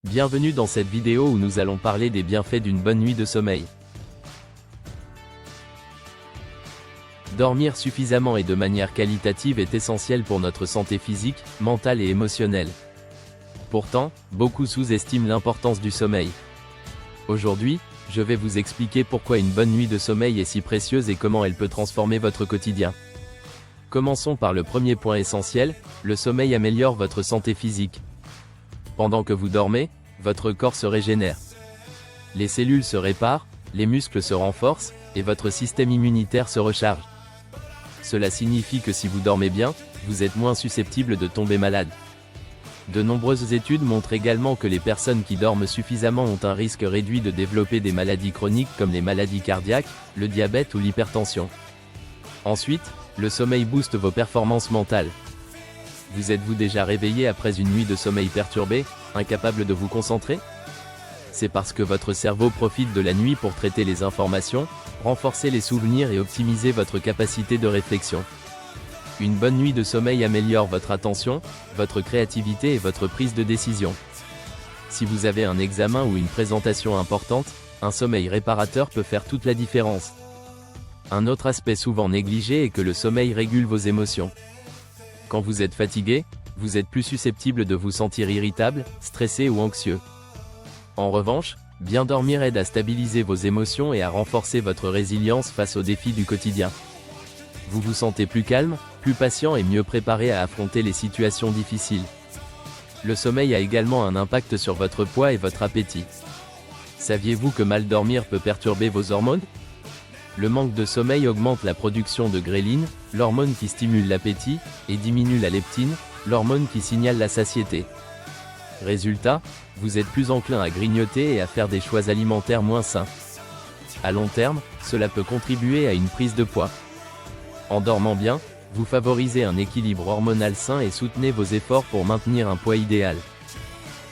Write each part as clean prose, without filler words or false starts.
Bienvenue dans cette vidéo où nous allons parler des bienfaits d'une bonne nuit de sommeil. Dormir suffisamment et de manière qualitative est essentiel pour notre santé physique, mentale et émotionnelle. Pourtant, beaucoup sous-estiment l'importance du sommeil. Aujourd'hui, je vais vous expliquer pourquoi une bonne nuit de sommeil est si précieuse et comment elle peut transformer votre quotidien. Commençons par le premier point essentiel, le sommeil améliore votre santé physique. Pendant que vous dormez, votre corps se régénère. Les cellules se réparent, les muscles se renforcent, et votre système immunitaire se recharge. Cela signifie que si vous dormez bien, vous êtes moins susceptible de tomber malade. De nombreuses études montrent également que les personnes qui dorment suffisamment ont un risque réduit de développer des maladies chroniques comme les maladies cardiaques, le diabète ou l'hypertension. Ensuite, le sommeil booste vos performances mentales. Vous êtes-vous déjà réveillé après une nuit de sommeil perturbée, incapable de vous concentrer? C'est parce que votre cerveau profite de la nuit pour traiter les informations, renforcer les souvenirs et optimiser votre capacité de réflexion. Une bonne nuit de sommeil améliore votre attention, votre créativité et votre prise de décision. Si vous avez un examen ou une présentation importante, un sommeil réparateur peut faire toute la différence. Un autre aspect souvent négligé est que le sommeil régule vos émotions. Quand vous êtes fatigué, vous êtes plus susceptible de vous sentir irritable, stressé ou anxieux. En revanche, bien dormir aide à stabiliser vos émotions et à renforcer votre résilience face aux défis du quotidien. Vous vous sentez plus calme, plus patient et mieux préparé à affronter les situations difficiles. Le sommeil a également un impact sur votre poids et votre appétit. Saviez-vous que mal dormir peut perturber vos hormones? Le manque de sommeil augmente la production de gréline, l'hormone qui stimule l'appétit, et diminue la leptine, l'hormone qui signale la satiété. Résultat, vous êtes plus enclin à grignoter et à faire des choix alimentaires moins sains. À long terme, cela peut contribuer à une prise de poids. En dormant bien, vous favorisez un équilibre hormonal sain et soutenez vos efforts pour maintenir un poids idéal.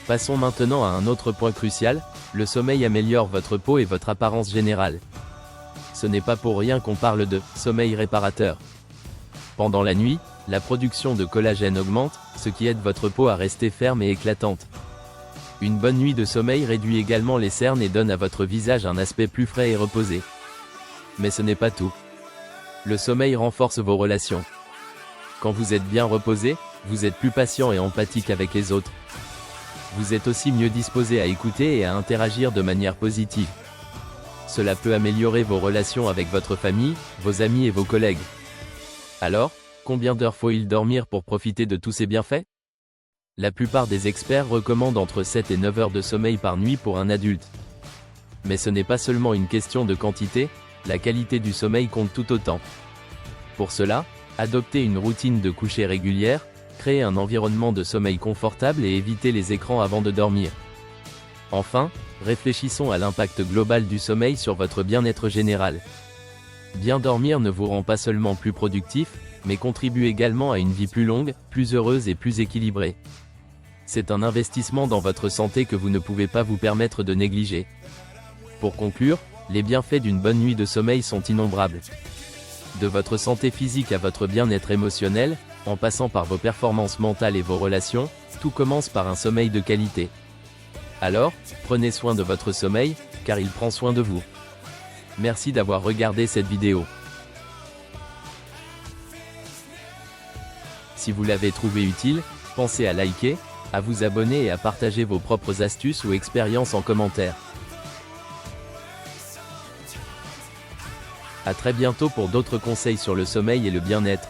Passons maintenant à un autre point crucial, le sommeil améliore votre peau et votre apparence générale. Ce n'est pas pour rien qu'on parle de « sommeil réparateur ». Pendant la nuit, la production de collagène augmente, ce qui aide votre peau à rester ferme et éclatante. Une bonne nuit de sommeil réduit également les cernes et donne à votre visage un aspect plus frais et reposé. Mais ce n'est pas tout. Le sommeil renforce vos relations. Quand vous êtes bien reposé, vous êtes plus patient et empathique avec les autres. Vous êtes aussi mieux disposé à écouter et à interagir de manière positive. Cela peut améliorer vos relations avec votre famille, vos amis et vos collègues. Alors, combien d'heures faut-il dormir pour profiter de tous ces bienfaits? La plupart des experts recommandent entre 7 et 9 heures de sommeil par nuit pour un adulte. Mais ce n'est pas seulement une question de quantité, la qualité du sommeil compte tout autant. Pour cela, adoptez une routine de coucher régulière, créez un environnement de sommeil confortable et évitez les écrans avant de dormir. Enfin, réfléchissons à l'impact global du sommeil sur votre bien-être général. Bien dormir ne vous rend pas seulement plus productif, mais contribue également à une vie plus longue, plus heureuse et plus équilibrée. C'est un investissement dans votre santé que vous ne pouvez pas vous permettre de négliger. Pour conclure, les bienfaits d'une bonne nuit de sommeil sont innombrables. De votre santé physique à votre bien-être émotionnel, en passant par vos performances mentales et vos relations, tout commence par un sommeil de qualité. Alors, prenez soin de votre sommeil, car il prend soin de vous. Merci d'avoir regardé cette vidéo. Si vous l'avez trouvé utile, pensez à liker, à vous abonner et à partager vos propres astuces ou expériences en commentaire. À très bientôt pour d'autres conseils sur le sommeil et le bien-être.